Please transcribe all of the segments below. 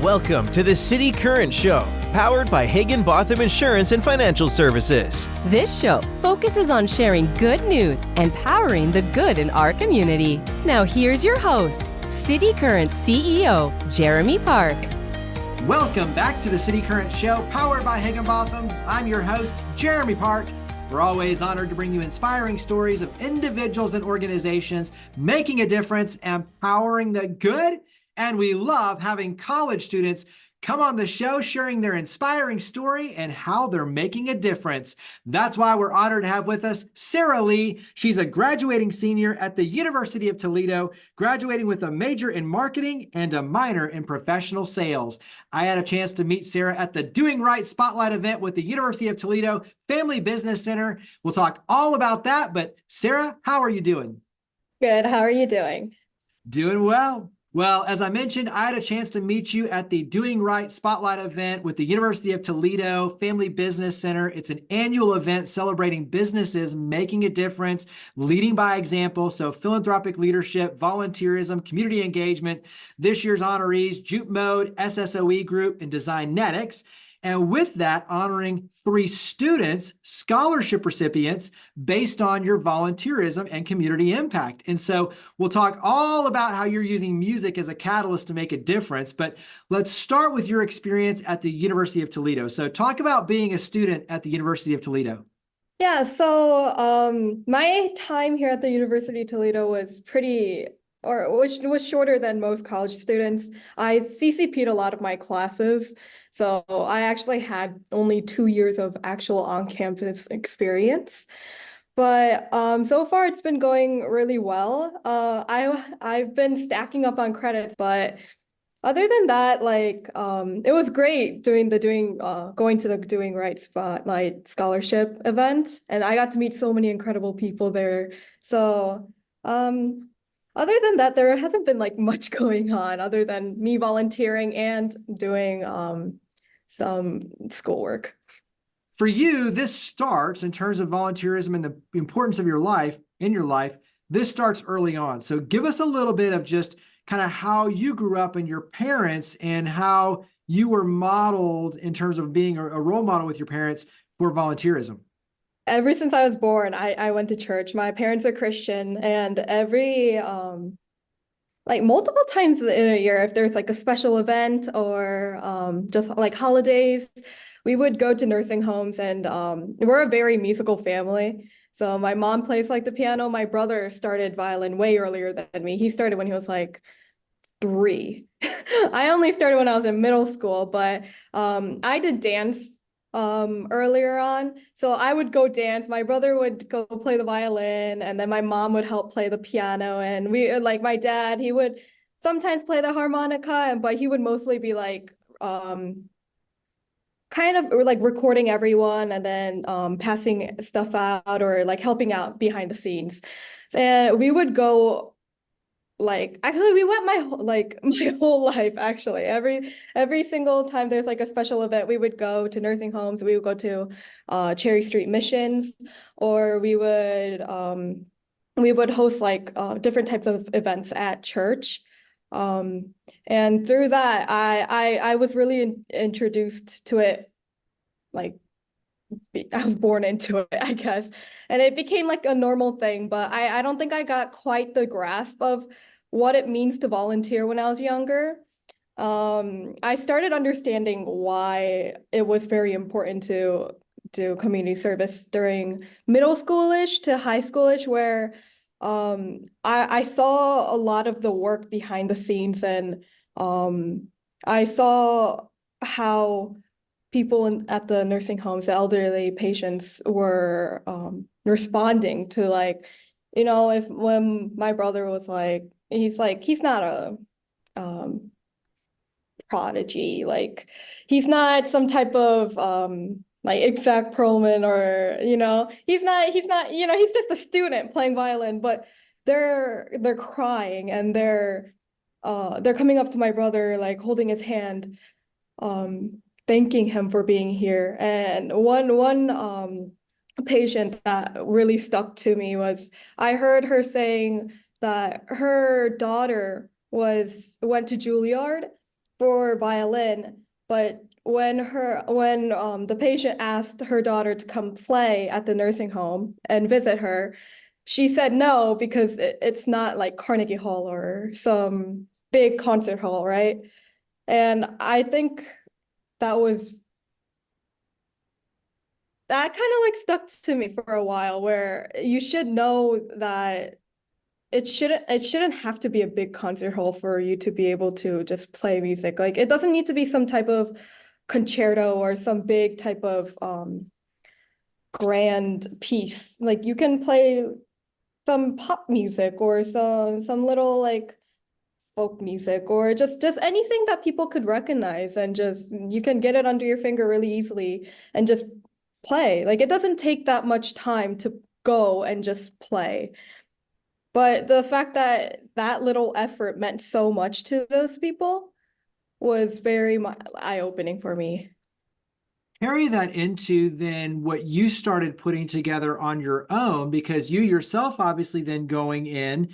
Welcome to the City Current Show, powered by Higginbotham Insurance and Financial Services. This show focuses on sharing good news and powering the good in our community. Now here's your host, City Current CEO, Jeremy Park. Welcome back to the City Current Show, powered by Higginbotham. I'm your host, Jeremy Park. We're always honored to bring you inspiring stories of individuals and organizations making a difference and powering the good. And we love having college students come on the show sharing their inspiring story and how they're making a difference. That's why we're honored to have with us Sara Lee. She's a graduating senior at the University of Toledo, graduating with a major in marketing and a minor in professional sales. I had a chance to meet Sara at the Doing Right Spotlight event with the University of Toledo Family Business Center. We'll talk all about that, but Sara, how are you doing? Good. How are you doing? Doing well. Well, as I mentioned, I had a chance to meet you at the Doing Right Spotlight event with the University of Toledo Family Business Center. It's an annual event celebrating businesses making a difference, leading by example. So philanthropic leadership, volunteerism, community engagement. This year's honorees, Jupe Mode, SSOE Group, and Designetics. And with that, honoring 3 students, scholarship recipients, based on your volunteerism and community impact. And so we'll talk all about how you're using music as a catalyst to make a difference. But let's start with your experience at the University of Toledo. So talk about being a student at the University of Toledo. Yeah, so my time here at the University of Toledo was was shorter than most college students. I CCP'd a lot of my classes. So I actually had only 2 years of actual on-campus experience. But so far it's been going really well. I've been stacking up on credits, but other than that, it was great going to the Doing Right Spotlight scholarship event, and I got to meet so many incredible people there. So other than that, there hasn't been much going on other than me volunteering and doing some schoolwork. For you, this starts in terms of volunteerism and the importance of your life, this starts early on. So give us a little bit of just kind of how you grew up and your parents and how you were modeled in terms of being a role model with your parents for volunteerism. Ever since I was born, I went to church. My parents are Christian, and every multiple times in a year, if there's a special event or just holidays, we would go to nursing homes, and we're a very musical family. So my mom plays the piano. My brother started violin way earlier than me. He started when he was 3. I only started when I was in middle school, but I did dance earlier on. So I would go dance. My brother would go play the violin, and then my mom would help play the piano. And we my dad, he would sometimes play the harmonica, but he would mostly be kind of recording everyone and then passing stuff out or helping out behind the scenes. And we would go actually we went my whole life actually. Every single time there's a special event, we would go to nursing homes, we would go to Cherry Street missions, or we would host different types of events at church. And through that, I was really introduced to it. I was born into it, I guess. And it became a normal thing, but I don't think I got quite the grasp of what it means to volunteer when I was younger. I started understanding why it was very important to do community service during middle schoolish to high schoolish, where I saw a lot of the work behind the scenes, and I saw how people at the nursing homes, the elderly patients, were responding to if when my brother was he's not a prodigy, he's not some type of Isaac Perlman, or he's not he's just a student playing violin, but they're crying, and they're coming up to my brother holding his hand, thanking him for being here. And one patient that really stuck to me was, I heard her saying that her daughter went to Juilliard for violin, but when the patient asked her daughter to come play at the nursing home and visit her, she said no because it's not like Carnegie Hall or some big concert hall, right? And I think that was that kind of like stuck to me for a while, where you should know that it shouldn't have to be a big concert hall for you to be able to just play music. Like it doesn't need to be some type of concerto or some big type of grand piece. Like you can play some pop music or some little like folk music or just anything that people could recognize, and just you can get it under your finger really easily and just play. Like it doesn't take that much time to go and just play. But the fact that that little effort meant so much to those people was very eye-opening for me. Carry that into then what you started putting together on your own, because you yourself obviously then going in,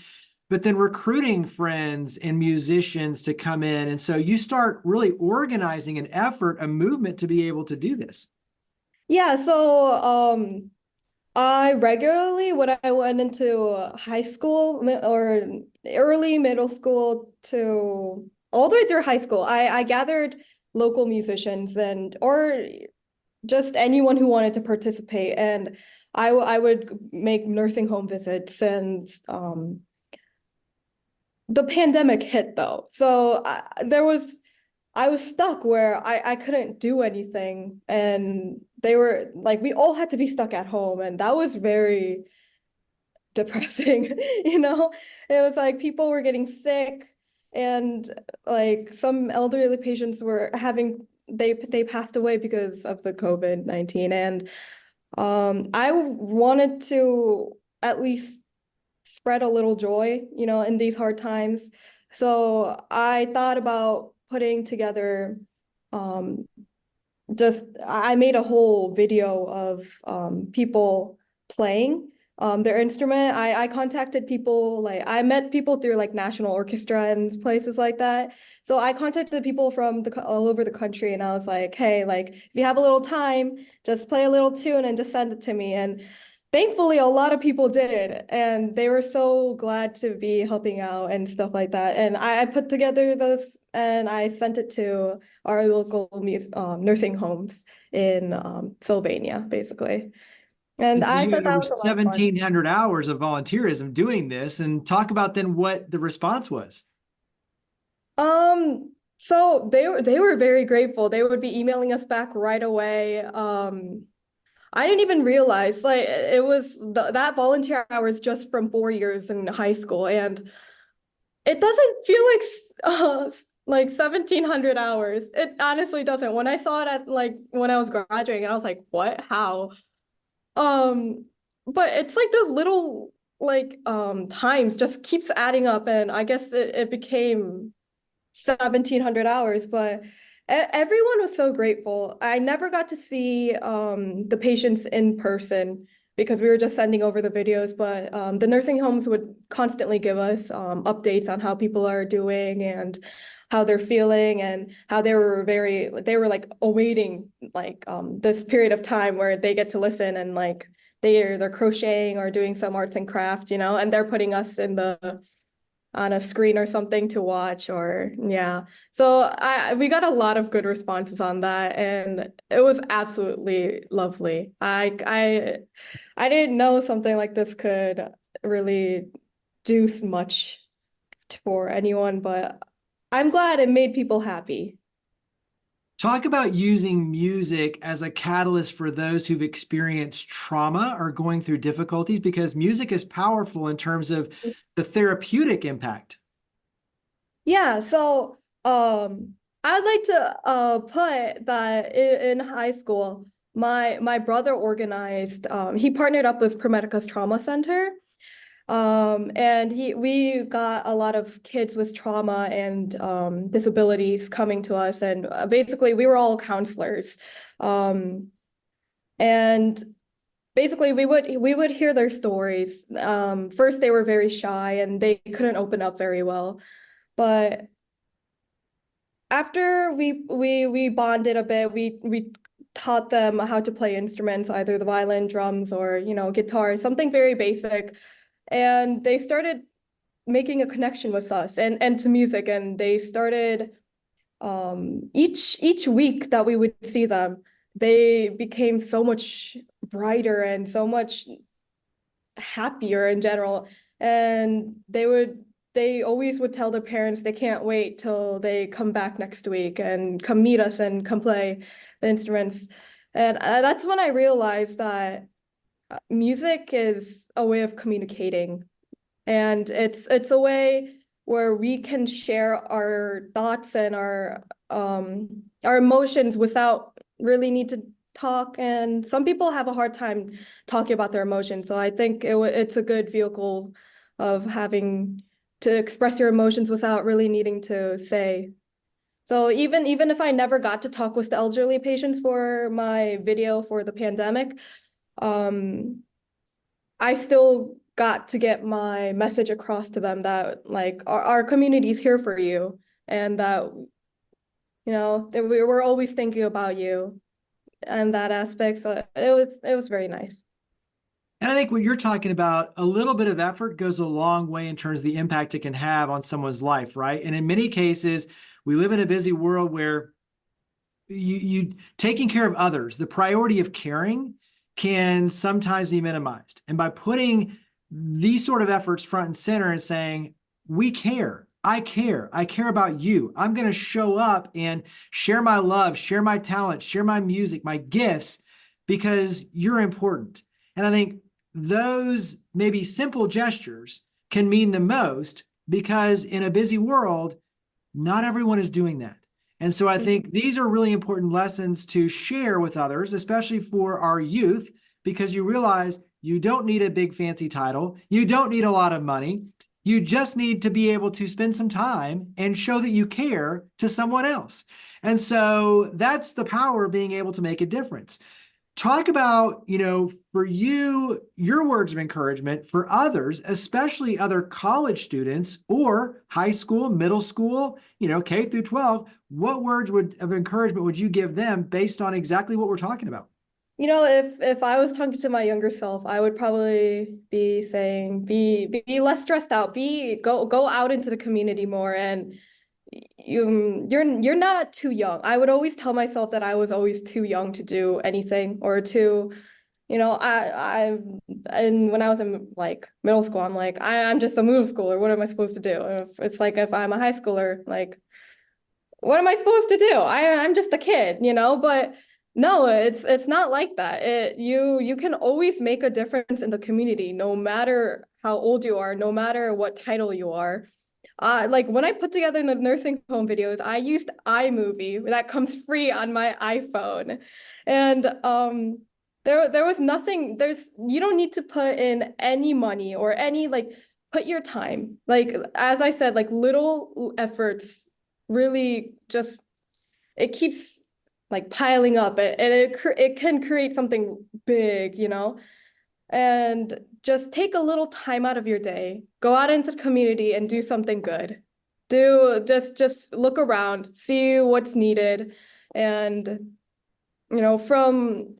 but then recruiting friends and musicians to come in. And so you start really organizing an effort, a movement to be able to do this. Yeah, so I regularly, when I went into high school or early middle school to all the way through high school, I gathered local musicians and or just anyone who wanted to participate, and I would make nursing home visits. And the pandemic hit though, so I was stuck where I couldn't do anything, and they were like, we all had to be stuck at home, and that was very depressing, you know? It was like people were getting sick, and like some elderly patients were having they passed away because of the COVID-19, and I wanted to at least spread a little joy, you know, in these hard times. So I thought about putting together just I made a whole video of people playing their instrument. I contacted people, like I met people through like national orchestra and places like that. So I contacted people from all over the country, and I was like, hey, like if you have a little time, just play a little tune and just send it to me. And thankfully, a lot of people did, and they were so glad to be helping out and stuff like that. And I put together those and I sent it to our local nursing homes in Sylvania, basically. And And so I you thought had that over was a lot of fun. 1,700 hours of volunteerism doing this, and talk about then what the response was. So they were very grateful. They would be emailing us back right away. I didn't even realize like it was that volunteer hours just from 4 years in high school, and it doesn't feel like 1,700 hours. It honestly doesn't. When I saw it at like when I was graduating, and I was like, what? How? Um, but it's like those little like times just keeps adding up, and I guess it became 1,700 hours, but everyone was so grateful. I never got to see the patients in person because we were just sending over the videos, but the nursing homes would constantly give us updates on how people are doing and how they're feeling, and how they were like awaiting like this period of time where they get to listen, and like they're crocheting or doing some arts and craft, you know, and they're putting us in the on a screen or something to watch. Or yeah, so we got a lot of good responses on that, and it was absolutely lovely. I didn't know something like this could really do much for anyone, but I'm glad it made people happy. Talk about using music as a catalyst for those who've experienced trauma or going through difficulties, because music is powerful in terms of the therapeutic impact. Yeah, so I'd like to put that in high school, my brother organized he partnered up with Promedica's Trauma Center. And we got a lot of kids with trauma and disabilities coming to us, and basically we were all counselors. And basically we would hear their stories. First they were very shy and they couldn't open up very well, but after we bonded a bit, we taught them how to play instruments, either the violin, drums, or guitar, something very basic. And they started making a connection with us and to music. And they started each week that we would see them, they became so much brighter and so much happier in general. And they always would tell their parents they can't wait till they come back next week and come meet us and come play the instruments. And that's when I realized that music is a way of communicating, and it's a way where we can share our thoughts and our emotions without really need to talk. And some people have a hard time talking about their emotions, so I think it's a good vehicle of having to express your emotions without really needing to say. So even if I never got to talk with the elderly patients for my video for the pandemic, I still got to get my message across to them that like our community is here for you, and that that we're always thinking about you and that aspect. So it was very nice. And I think what you're talking about, a little bit of effort goes a long way in terms of the impact it can have on someone's life, right? And in many cases, we live in a busy world where you taking care of others, the priority of caring can sometimes be minimized. And by putting these sort of efforts front and center and saying, we care, I care about you. I'm going to show up and share my love, share my talent, share my music, my gifts, because you're important. And I think those maybe simple gestures can mean the most, because in a busy world, not everyone is doing that. And so I think these are really important lessons to share with others, especially for our youth, because you realize you don't need a big fancy title. You don't need a lot of money. You just need to be able to spend some time and show that you care to someone else. And so that's the power of being able to make a difference. Talk about, for you, your words of encouragement for others, especially other college students or high school, middle school, K through 12. What words of encouragement would you give them based on exactly what we're talking about? If I was talking to my younger self, I would probably be saying, be less stressed out, go out into the community more, and you're not too young. I would always tell myself that I was always too young to do anything, or to, and when I was in like middle school, I'm like, I'm just a middle schooler. What am I supposed to do? It's like if I'm a high schooler, like, what am I supposed to do? I'm just a kid, But no, it's not like that. You can always make a difference in the community, no matter how old you are, no matter what title you are. Like when I put together the nursing home videos, I used iMovie that comes free on my iPhone. And there was nothing, you don't need to put in any money or any, like, put your time. Like, as I said, like little efforts really just, it keeps like piling up, and it can create something big, and just take a little time out of your day, go out into the community and do something good. Just look around, see what's needed. And from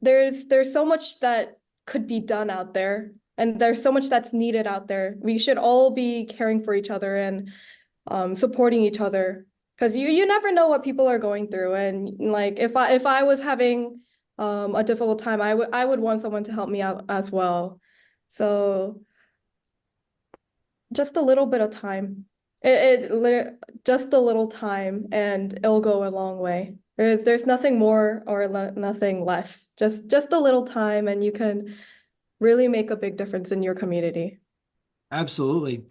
there's so much that could be done out there, and there's so much that's needed out there. We should all be caring for each other and supporting each other, because you never know what people are going through. And like if I was having a difficult time, I would want someone to help me out as well. So just a little bit of time, just a little time, and it'll go a long way. There's nothing more or nothing less. Just a little time, and you can really make a big difference in your community. Absolutely.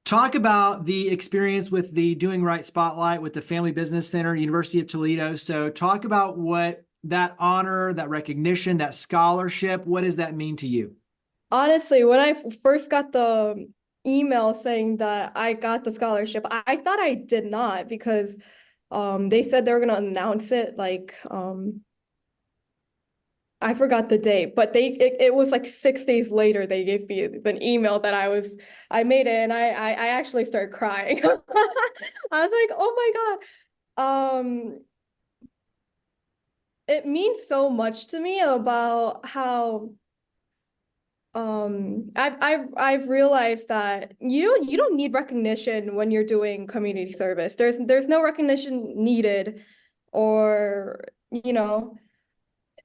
Talk about the experience with the Doing Right Spotlight with the Family Business Center, University of Toledo. So talk about what that honor, that recognition, that scholarship, what does that mean to you? Honestly, when I first got the email saying that I got the scholarship, I thought I did not, because they said they were going to announce it like I forgot the date, but it was like 6 days later they gave me an email that I made it, and I actually started crying. I was like, oh my God. It means so much to me about how I've realized that you don't need recognition when you're doing community service. There's no recognition needed, or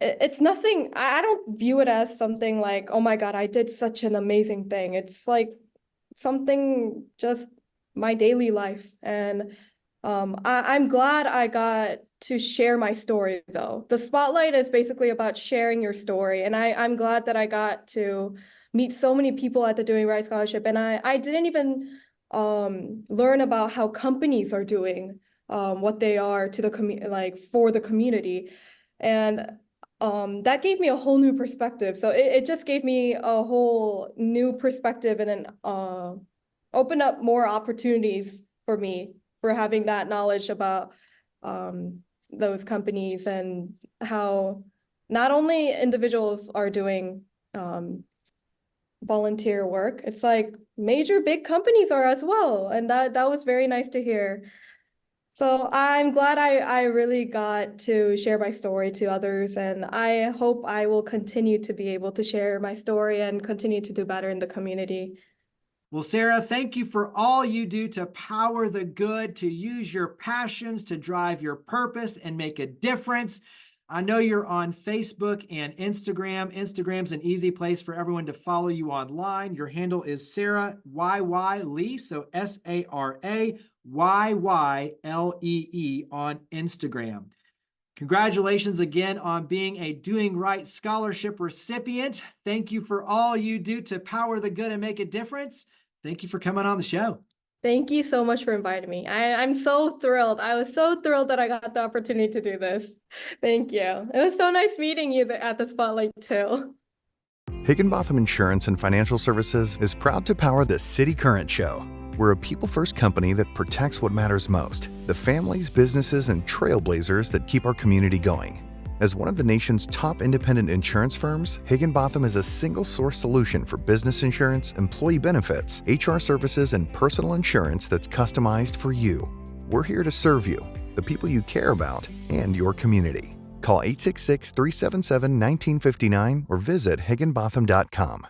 it's nothing. I don't view it as something like, oh my God, I did such an amazing thing. It's like something just my daily life. And I'm glad I got to share my story, though. The spotlight is basically about sharing your story. And I'm glad that I got to meet so many people at the Doing Right Scholarship. And I didn't even learn about how companies are doing what they are to the like for the community. And that gave me a whole new perspective. So it just gave me a whole new perspective, and then opened up more opportunities for me for having that knowledge about those companies, and how not only individuals are doing volunteer work, it's like major big companies are as well. And that was very nice to hear. So I'm glad I really got to share my story to others, and I hope I will continue to be able to share my story and continue to do better in the community. Well, Sara, thank you for all you do to power the good, to use your passions to drive your purpose and make a difference. I know you're on Facebook and Instagram. Instagram's an easy place for everyone to follow you online. Your handle is Sara YY Lee, so SaraYylee on Instagram. Congratulations again on being a Doing Right Scholarship recipient. Thank you for all you do to power the good and make a difference. Thank you for coming on the show. Thank you so much for inviting me. I'm so thrilled. I was so thrilled that I got the opportunity to do this. Thank you. It was so nice meeting you at the Spotlight too. Higginbotham Insurance and Financial Services is proud to power the City Current Show. We're a people-first company that protects what matters most, the families, businesses, and trailblazers that keep our community going. As one of the nation's top independent insurance firms, Higginbotham is a single-source solution for business insurance, employee benefits, HR services, and personal insurance that's customized for you. We're here to serve you, the people you care about, and your community. Call 866-377-1959 or visit higginbotham.com.